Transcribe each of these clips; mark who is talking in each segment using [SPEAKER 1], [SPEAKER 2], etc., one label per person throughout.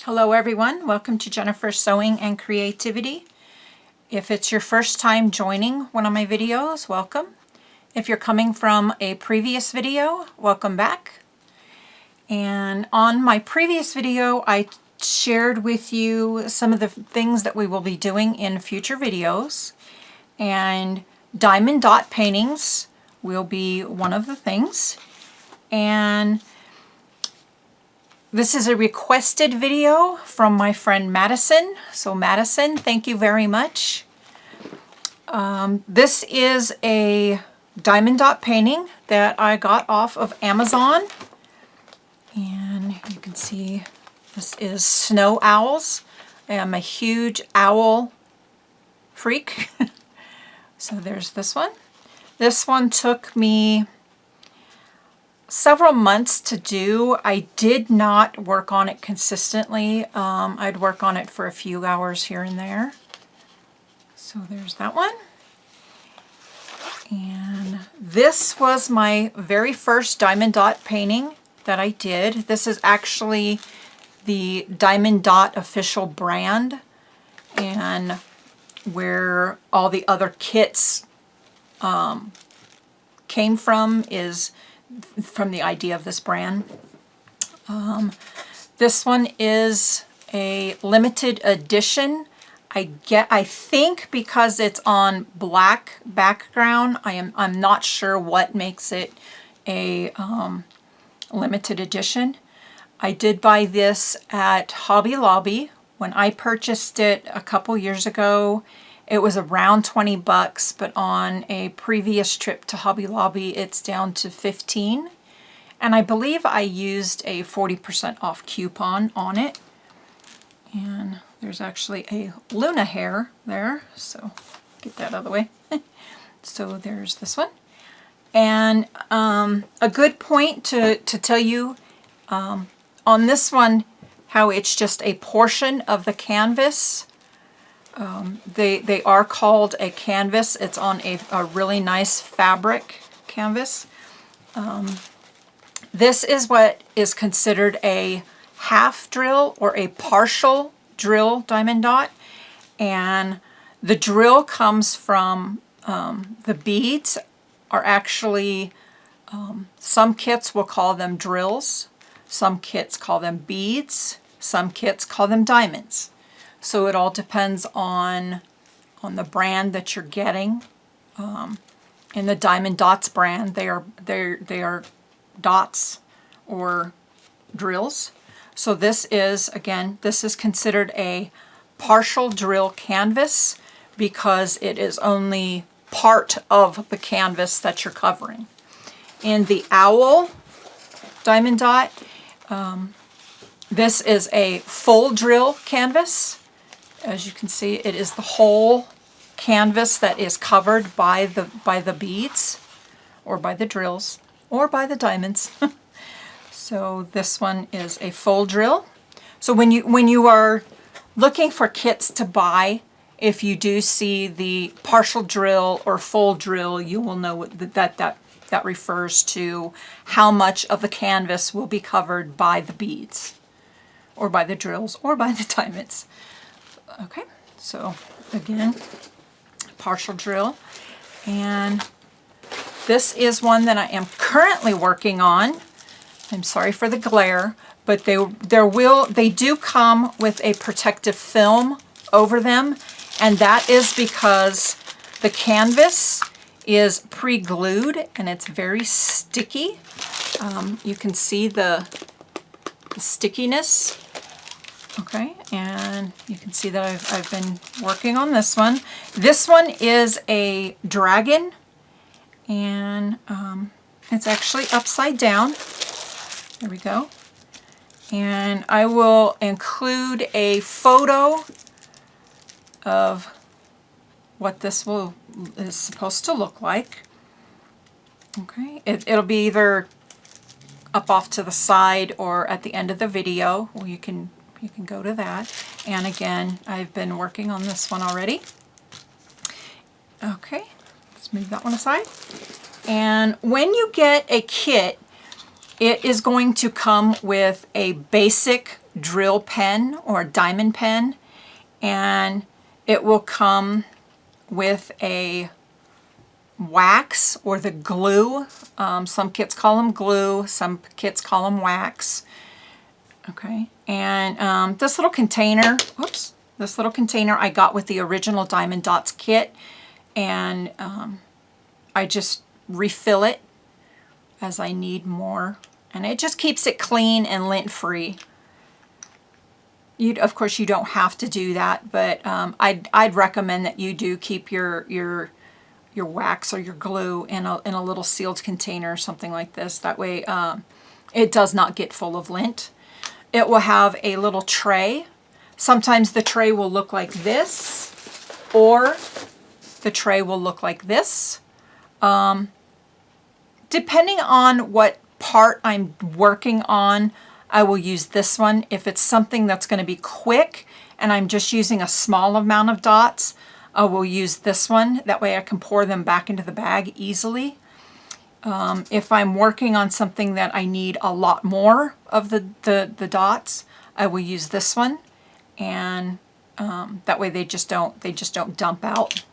[SPEAKER 1] Hello everyone, welcome to Jennifer's Sewing and Creativity. If it's your first time joining one of my videos, welcome. If you're coming from a previous video, welcome back. And on my previous video, I shared with you some of the things that we will be doing in future videos. And diamond dot paintings will be one of the things. And this is a requested video from my friend Madison. So Madison, thank you very much. This is a diamond dot painting that I got off of Amazon. And you can see this is snow owls. I am a huge owl freak. So there's this one. This one took me several months to do. I did not work on it consistently. I'd work on it for a few hours here and there. So there's that one. And this was my very first diamond dot painting that I did. This is actually the Diamond Dot official brand, and where all the other kits came from is from the idea of this brand. This one is a limited edition. I think because it's on black background, I'm not sure what makes it a limited edition. I did buy this at Hobby Lobby. When I purchased it a couple years ago, it was around 20 bucks, but on a previous trip to Hobby Lobby, it's down to 15. And I believe I used a 40% off coupon on it. And there's actually a Luna hair there, so get that out of the way. So there's this one. And a good point to tell you on this one, how it's just a portion of the canvas. They are called a canvas. It's on a really nice fabric canvas. This is what is considered a half drill or a partial drill diamond dot. And the drill comes from the beads are actually, some kits will call them drills. Some kits call them beads. Some kits call them diamonds. So it all depends on the brand that you're getting. In the Diamond Dots brand, they are dots or drills. So this is, again, this is considered a partial drill canvas because it is only part of the canvas that you're covering. In the owl diamond dot, this is a full drill canvas. As you can see, it is the whole canvas that is covered by the beads, or by the drills, or by the diamonds. So this one is a full drill. So when you are looking for kits to buy, if you do see the partial drill or full drill, you will know that refers to how much of the canvas will be covered by the beads, or by the drills, or by the diamonds. Okay, so again, partial drill. And this is one that I am currently working on. I'm sorry for the glare, but they do come with a protective film over them, and that is because the canvas is pre-glued and it's very sticky. You can see the stickiness. Okay, and you can see that I've been working on this one. This one is a dragon, and it's actually upside down. There we go. And I will include a photo of what this is supposed to look like. Okay, it'll be either up off to the side or at the end of the video, where you can go to that. And again, I've been working on this one already. Okay, let's move that one aside. And when you get a kit, it is going to come with a basic drill pen or a diamond pen, and it will come with a wax or the glue. Some kits call them glue, some kits call them wax. Okay, and this little container, whoops, this little container I got with the original Diamond Dots kit, and I just refill it as I need more, and it just keeps it clean and lint free. Of course, you don't have to do that, but I'd recommend that you do keep your wax or your glue in a little sealed container or something like this. That way it does not get full of lint. It will have a little tray. Sometimes the tray will look like this, or the tray will look like this. Depending on what part I'm working on, I will use this one. If it's something that's going to be quick and I'm just using a small amount of dots, I will use this one. That way I can pour them back into the bag easily. If I'm working on something that I need a lot more of the dots, I will use this one, and that way they just don't dump out.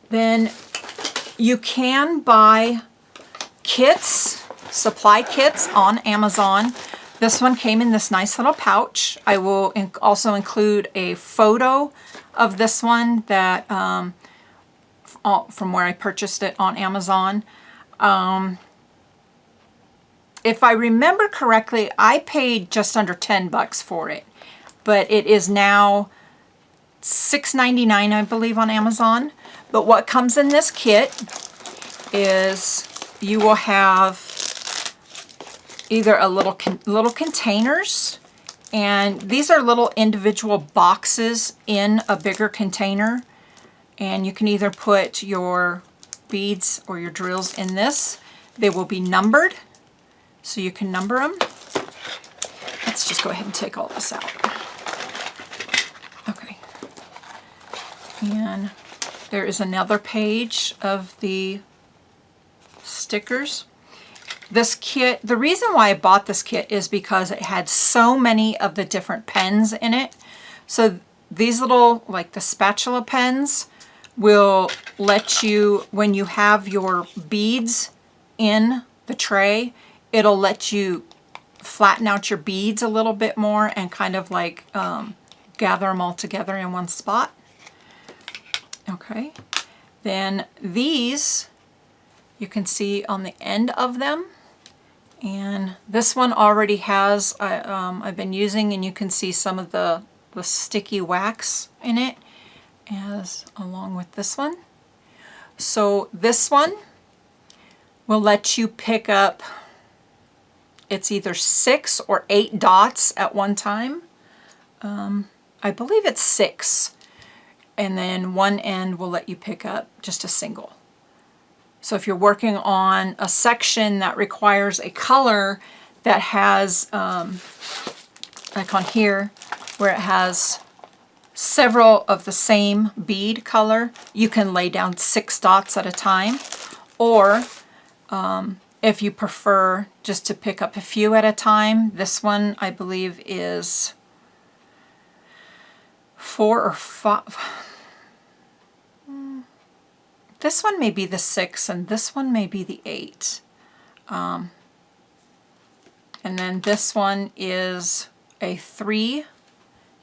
[SPEAKER 1] Then you can buy kits, supply kits on Amazon. This one came in this nice little pouch. I will also include a photo of this one that from where I purchased it on Amazon. If I remember correctly, I paid just under $10 for it, but it is now $6.99, I believe, on Amazon. But what comes in this kit is you will have either a little containers, and these are little individual boxes in a bigger container, and you can either put your beads or your drills in this. They will be numbered, so you can number them. Let's just go ahead and take all this out. Okay. And there is another page of the stickers. This kit, the reason why I bought this kit is because it had so many of the different pens in it. So these little, like the spatula pens, will let you, when you have your beads in the tray, it'll let you flatten out your beads a little bit more and kind of like gather them all together in one spot. Okay, then these you can see on the end of them, and this one already has I've been using, and you can see some of the sticky wax in it as along with this one. So this one will let you pick up, it's either 6 or 8 dots at one time. I believe it's 6, and then one end will let you pick up just a single. So if you're working on a section that requires a color that has, like on here, where it has several of the same bead color, you can lay down 6 dots at a time. Or if you prefer just to pick up a few at a time, this one I believe is 4 or 5. This one may be the 6, and this one may be the 8. And then this one is a 3.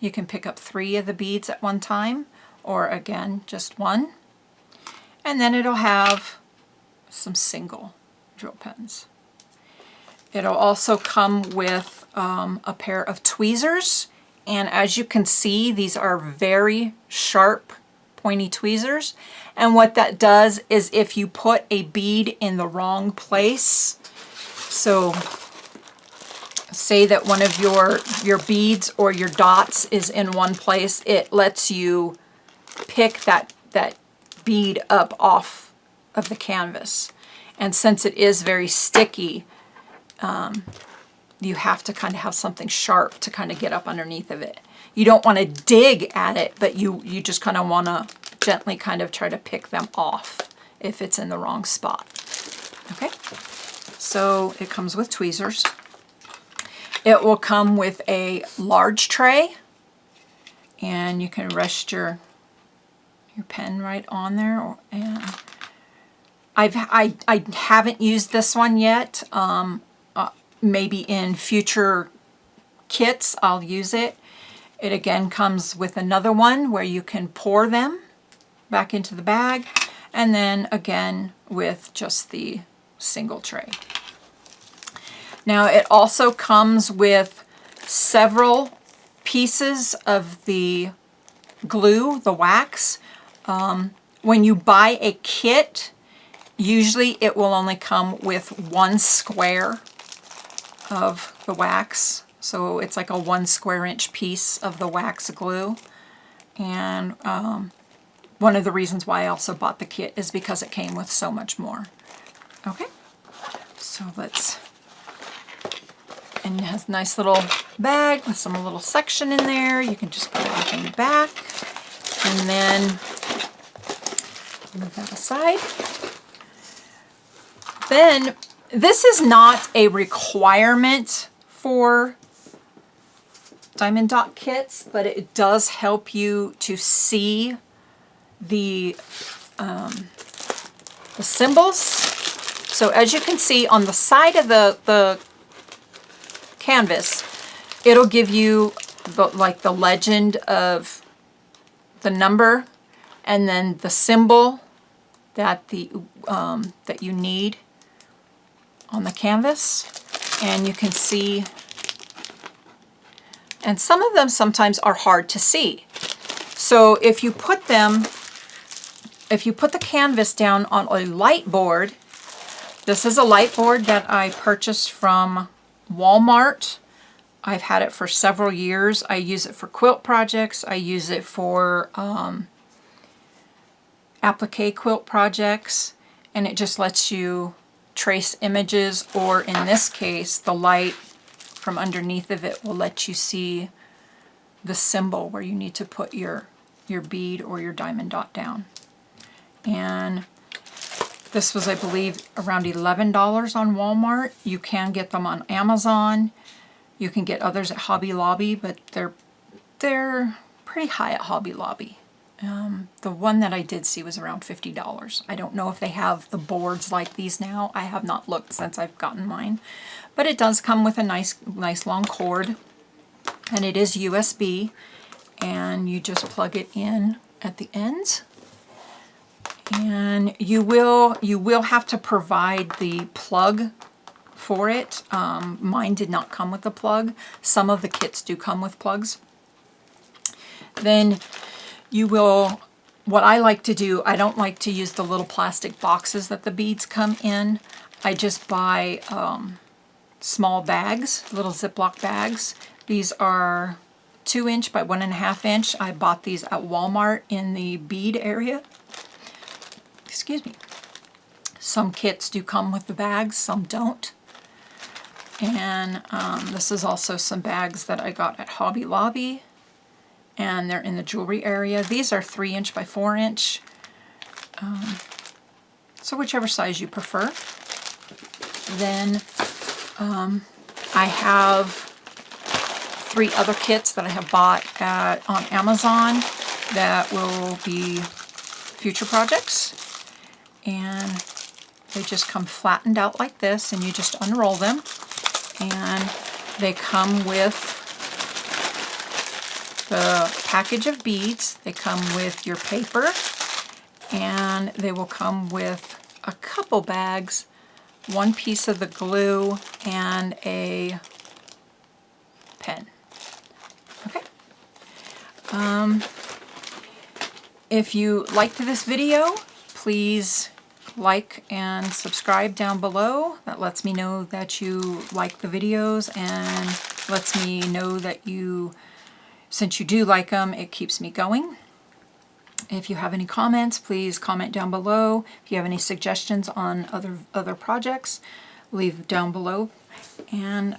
[SPEAKER 1] You can pick up 3 of the beads at one time, or again, just 1. And then it'll have some single drill pens. It'll also come with a pair of tweezers, and as you can see, these are very sharp, pointy tweezers. And what that does is if you put a bead in the wrong place, so say that one of your beads or your dots is in one place, it lets you pick that bead up off of the canvas. And since it is very sticky, you have to kind of have something sharp to kind of get up underneath of it. You don't want to dig at it, but you just kind of want to gently kind of try to pick them off if it's in the wrong spot. Okay, so it comes with tweezers. It will come with a large tray, and you can rest your pen right on there. And I haven't used this one yet. Maybe in future kits I'll use it. It again comes with another one where you can pour them back into the bag, and then again with just the single tray. Now it also comes with several pieces of the glue, the wax. When you buy a kit, usually it will only come with 1 square of the wax. So it's like a 1 square inch piece of the wax glue. And one of the reasons why I also bought the kit is because it came with so much more. Okay, so let's, and it has a nice little bag with some little section in there. You can just put everything back, and then move that aside. Then this is not a requirement for diamond dot kits, but it does help you to see the symbols. So as you can see on the side of the canvas, it'll give you the legend of the number and then the symbol that that you need on the canvas. And you can see, and some of them sometimes are hard to see. So if you put the canvas down on a light board, this is a light board that I purchased from Walmart. I've had it for several years. I use it for quilt projects. I use it for applique quilt projects, and it just lets you trace images, or in this case, the light from underneath of it will let you see the symbol where you need to put your bead or your diamond dot down. And this was, I believe, around $11 on Walmart. You can get them on Amazon. You can get others at Hobby Lobby, but they're pretty high at Hobby Lobby. The one that I did see was around $50. I don't know if they have the boards like these now. I have not looked since I've gotten mine. But it does come with a nice long cord, and it is USB, and you just plug it in at the ends. And you will have to provide the plug for it. Mine did not come with the plug. Some of the kits do come with plugs. Then you will, what I like to do, I don't like to use the little plastic boxes that the beads come in. I just buy small bags, little Ziploc bags. These are 2 inch by 1.5 inch. I bought these at Walmart in the bead area. Excuse me. Some kits do come with the bags, some don't. And this is also some bags that I got at Hobby Lobby, and they're in the jewelry area. These are 3 inch by 4 inch. So whichever size you prefer. Then I have 3 other kits that I have bought on Amazon that will be future projects. And they just come flattened out like this, and you just unroll them. And they come with the package of beads. They come with your paper, and they will come with a couple bags, 1 piece of the glue, and a pen. Okay. If you liked this video, please like and subscribe down below. That lets me know that you like the videos, and lets me know that since you do like them, it keeps me going. If you have any comments, please comment down below. If you have any suggestions on other projects, leave down below. And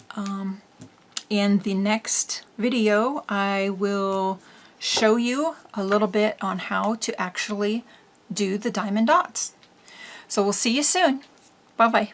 [SPEAKER 1] in the next video, I will show you a little bit on how to actually do the diamond dots. So we'll see you soon. Bye-bye.